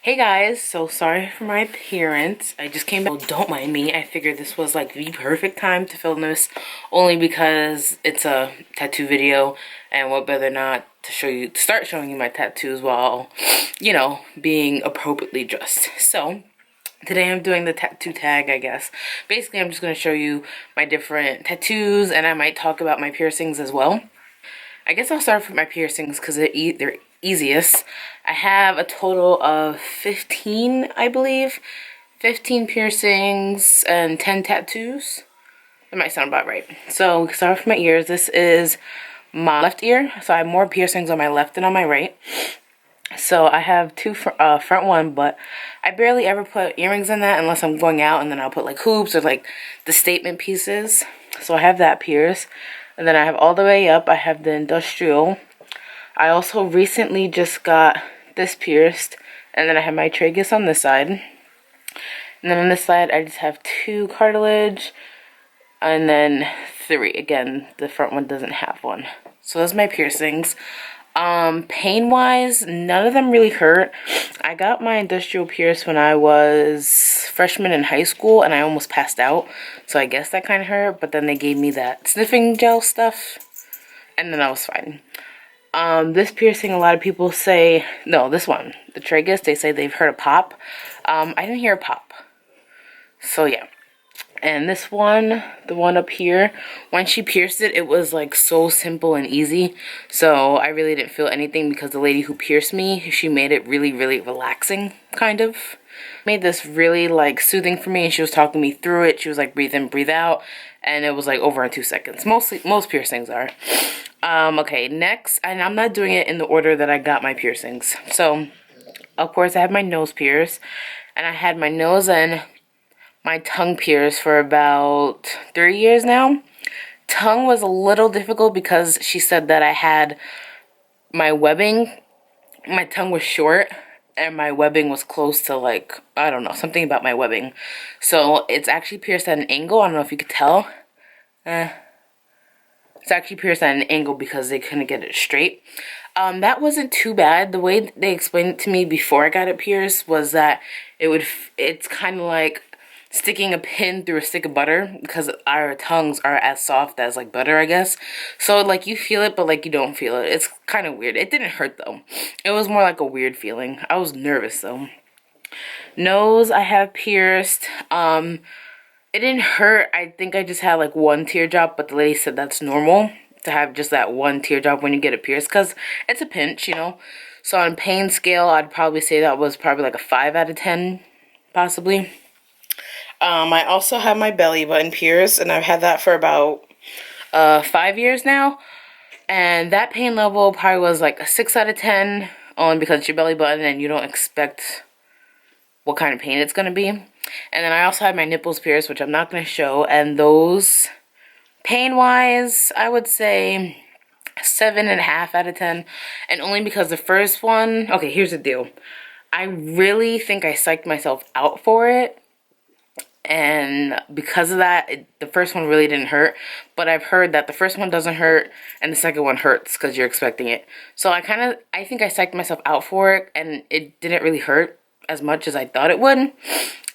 Hey guys, so sorry for my appearance. I just came back. Oh, don't mind me. I figured this was like the perfect time to film this only because it's a tattoo video and what better not to start showing you my tattoos while, being appropriately dressed. So today I'm doing the tattoo tag, I guess. Basically, I'm just going to show you my different tattoos and I might talk about my piercings as well. I guess I'll start with my piercings because they're easiest. I have a total of 15, I believe. 15 piercings and 10 tattoos. That might sound about right. So, start with my ears. This is my left ear. So, I have more piercings on my left than on my right. So, I have two front one, but I barely ever put earrings in that unless I'm going out, and then I'll put like hoops or like the statement pieces. So, I have that pierced. And then I have all the way up, I have the industrial. I also recently just got this pierced. And then I have my tragus on this side. And then on this side, I just have 2 cartilage. And then 3. Again, the front one doesn't have one. So those are my piercings. Pain-wise, none of them really hurt. I got my industrial pierced when I was freshman in high school and I almost passed out. So I guess that kind of hurt, but then they gave me that sniffing gel stuff and then I was fine. This piercing, a lot of people say, no, this one, the tragus, they say they've heard a pop. I didn't hear a pop. So yeah. And this one, the one up here, when she pierced it, it was like so simple and easy. So I really didn't feel anything because the lady who pierced me, she made it really, really relaxing, kind of. Made this really like soothing for me and she was talking me through it. She was like breathe in, breathe out. And it was like over in 2 seconds. Most piercings are. Okay, next, and I'm not doing it in the order that I got my piercings. So, of course, I have my nose pierced. And I had my nose and my tongue pierced for about 3 years now. Tongue was a little difficult because she said that I had my webbing. My tongue was short and my webbing was close to like, I don't know, something about my webbing. So it's actually pierced at an angle. I don't know if you could tell. It's actually pierced at an angle because they couldn't get it straight. That wasn't too bad. The way they explained it to me before I got it pierced was that it's kind of like sticking a pin through a stick of butter because our tongues are as soft as like butter, I guess. So like you feel it, but like you don't feel it. It's kind of weird. It didn't hurt though. It was more like a weird feeling. I was nervous though. Nose I have pierced. It didn't hurt. I think I just had like 1 teardrop, but the lady said that's normal to have just that 1 teardrop when you get it pierced because it's a pinch, you know. So on pain scale, I'd probably say that was probably like a 5 out of 10, possibly. I also have my belly button pierced, and I've had that for about 5 years now. And that pain level probably was like a 6 out of 10, only because it's your belly button and you don't expect what kind of pain it's going to be. And then I also have my nipples pierced, which I'm not going to show. And those, pain-wise, I would say 7.5 out of 10. And only because the first one, okay, here's the deal. I really think I psyched myself out for it. And because of that, the first one really didn't hurt. But I've heard that the first one doesn't hurt and the second one hurts because you're expecting it. So I think I psyched myself out for it and it didn't really hurt as much as I thought it would.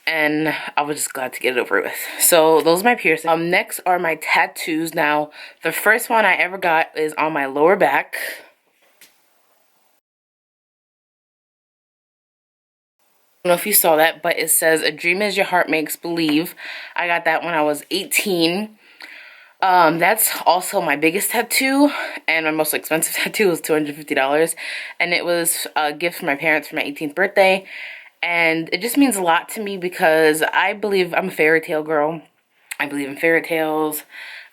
And I was just glad to get it over with. So those are my piercings. Next are my tattoos. Now, the first one I ever got is on my lower back. I don't know if you saw that, but it says a dream is your heart makes believe. I got that when I was 18. That's also my biggest tattoo, and my most expensive tattoo was $250, and it was a gift from my parents for my 18th birthday. And it just means a lot to me because I believe I'm a fairy tale girl. I believe in fairy tales.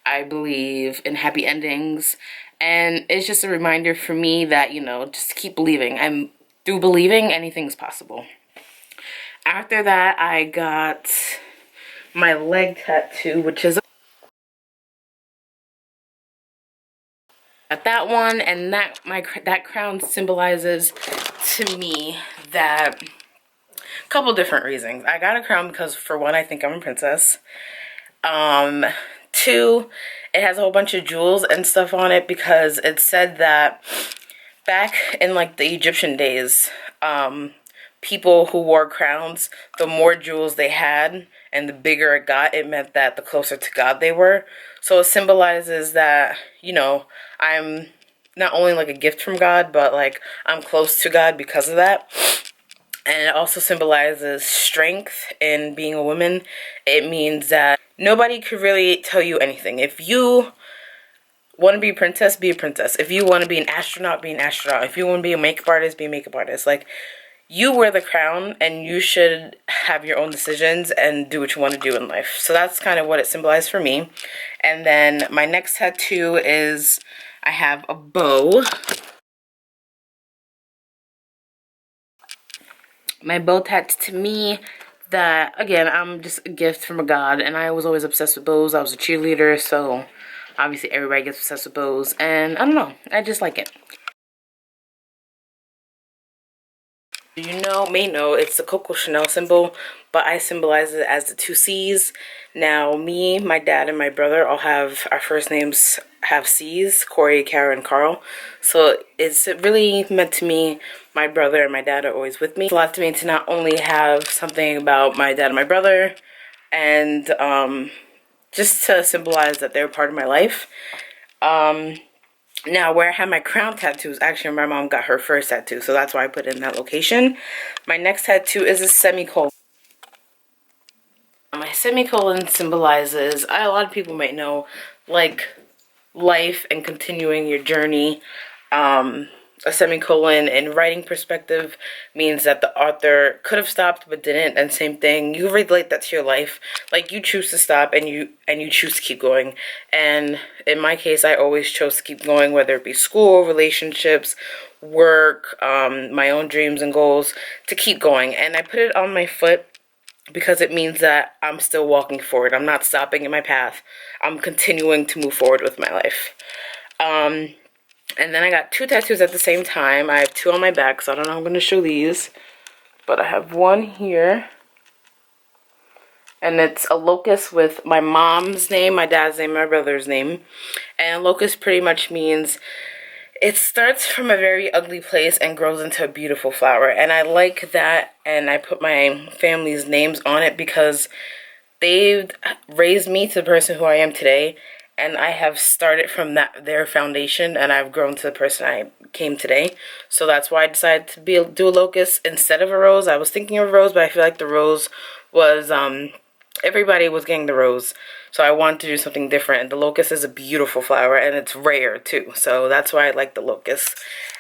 I believe in happy endings. And it's just a reminder for me that, you know, just keep believing. Through believing, anything's possible. After that, I got my leg tattoo, which is that one, and that crown symbolizes to me that a couple different reasons. I got a crown because, for one, I think I'm a princess. 2, it has a whole bunch of jewels and stuff on it because it said that back in like the Egyptian days, people who wore crowns, the more jewels they had and the bigger it got, it meant that the closer to God they were. So it symbolizes that, you know, I'm not only like a gift from God, but like I'm close to God because of that. And it also symbolizes strength in being a woman. It means that nobody could really tell you anything. If you want to be a princess, be a princess. If you want to be an astronaut, be an astronaut. If you want to be a makeup artist, be a makeup artist. Like, you wear the crown and you should have your own decisions and do what you want to do in life. So that's kind of what it symbolized for me. And then my next tattoo is, I have a bow. My bow tattoo to me, that again, I'm just a gift from a God, and I was always obsessed with bows. I was a cheerleader, so obviously everybody gets obsessed with bows, and I don't know, I just like it. You know, may know it's the Coco Chanel symbol, but I symbolize it as the two C's. Now, me, my dad, and my brother all have our first names have C's, Corey, Kara, and Carl. So it's really meant to me, my brother and my dad are always with me. It's a lot to me to not only have something about my dad and my brother, and just to symbolize that they're part of my life. Now, where I have my crown tattoos, actually my mom got her first tattoo, so that's why I put it in that location. My next tattoo is a semicolon. My semicolon symbolizes, a lot of people might know, like life and continuing your journey. A semicolon in writing perspective means that the author could have stopped but didn't, and same thing, you relate that to your life. Like, you choose to stop and you choose to keep going. And in my case, I always chose to keep going, whether it be school, relationships, work, my own dreams and goals, to keep going. And I put it on my foot because it means that I'm still walking forward. I'm not stopping in my path. I'm continuing to move forward with my life. And then I got two tattoos at the same time. I have two on my back, so I don't know how I'm going to show these. But I have one here. And it's a locust with my mom's name, my dad's name, my brother's name. And locust pretty much means it starts from a very ugly place and grows into a beautiful flower. And I like that, and I put my family's names on it because they've raised me to the person who I am today. And I have started from their foundation, and I've grown to the person I came today. So that's why I decided to do a locust instead of a rose. I was thinking of a rose, but I feel like the rose was, everybody was getting the rose. So I wanted to do something different. The locust is a beautiful flower, and it's rare too. So that's why I like the locust.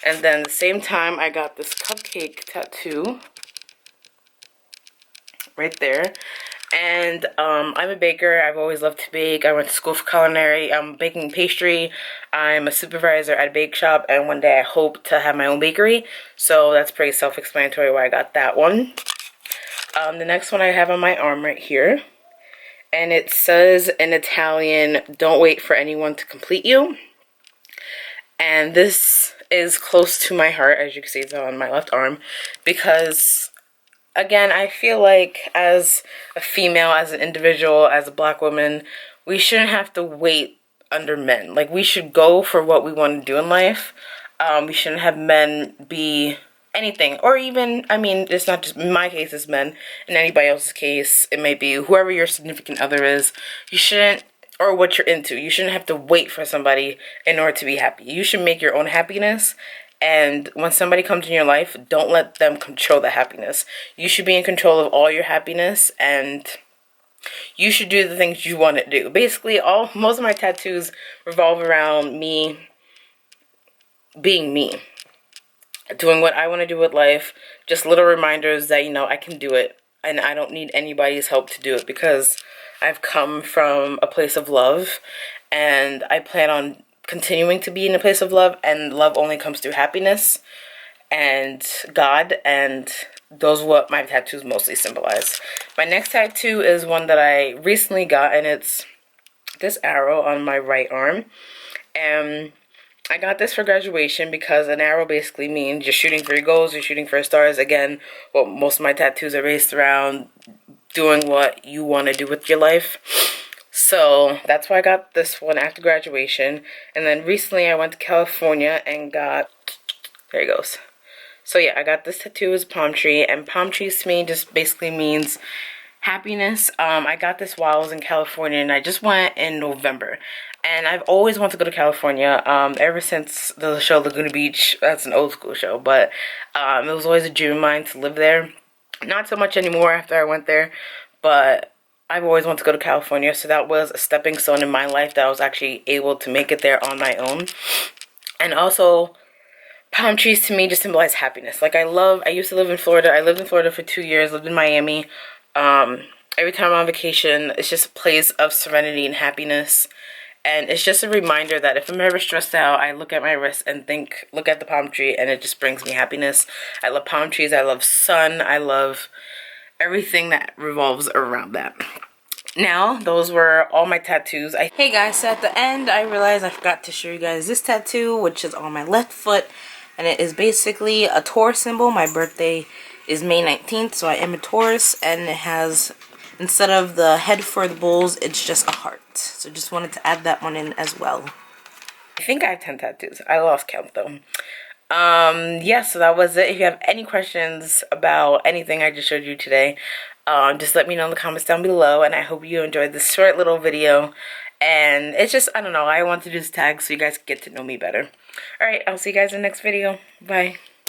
And then at the same time, I got this cupcake tattoo right there. And I'm a baker. I've always loved to bake. I went to school for culinary. I'm baking pastry. I'm a supervisor at a bake shop, and one day I hope to have my own bakery. So that's pretty self-explanatory why I got that one. The next one I have on my arm right here, and it says in Italian, "Don't wait for anyone to complete you." And this is close to my heart, as you can see, it's on my left arm, because again, I feel like as a female, as an individual, as a black woman, we shouldn't have to wait under men. Like, we should go for what we want to do in life. We shouldn't have men be anything. Or even, I mean, it's not just, in my case, it's men. In anybody else's case, it may be whoever your significant other is. You shouldn't, or what you're into. You shouldn't have to wait for somebody in order to be happy. You should make your own happiness. And when somebody comes in your life, don't let them control the happiness. You should be in control of all your happiness, and you should do the things you want to do. Basically, most of my tattoos revolve around me being me. Doing what I want to do with life. Just little reminders that, you know, I can do it. And I don't need anybody's help to do it, because I've come from a place of love. And I plan on continuing to be in a place of love, and love only comes through happiness and God, and those are what my tattoos mostly symbolize. My next tattoo is one that I recently got, and it's this arrow on my right arm. And I got this for graduation because an arrow basically means you're shooting for your goals, you're shooting for stars. Again, what most of my tattoos are based around, doing what you want to do with your life. So that's why I got this one after graduation. And then recently I went to California and got, there he goes, So yeah, I got this tattoo as palm tree, and palm trees to me just basically means happiness. I got this while I was in California, and I just went in November. And I've always wanted to go to California, ever since the show Laguna Beach. That's an old school show, but it was always a dream of mine to live there. Not so much anymore after I went there, but I've always wanted to go to California, so that was a stepping stone in my life that I was actually able to make it there on my own. And also, palm trees to me just symbolize happiness. Like I used to live in Florida. I lived in Florida for 2 years, lived in Miami. Every time I'm on vacation, it's just a place of serenity and happiness. And it's just a reminder that if I'm ever stressed out, I look at my wrist and look at the palm tree, and it just brings me happiness. I love palm trees. I love sun. I love everything that revolves around that. Now, those were all my tattoos. Hey guys, so at the end, I realized I forgot to show you guys this tattoo, which is on my left foot. And it is basically a Taurus symbol. My birthday is May 19th, so I am a Taurus. And it has, instead of the head for the bulls, it's just a heart. So just wanted to add that one in as well. I think I have 10 tattoos. I lost count though. Yeah, so that was it. If you have any questions about anything I just showed you today, just let me know in the comments down below. And I hope you enjoyed this short little video. And it's just, I don't know, I want to do this tag so you guys get to know me better. Alright, I'll see you guys in the next video. Bye.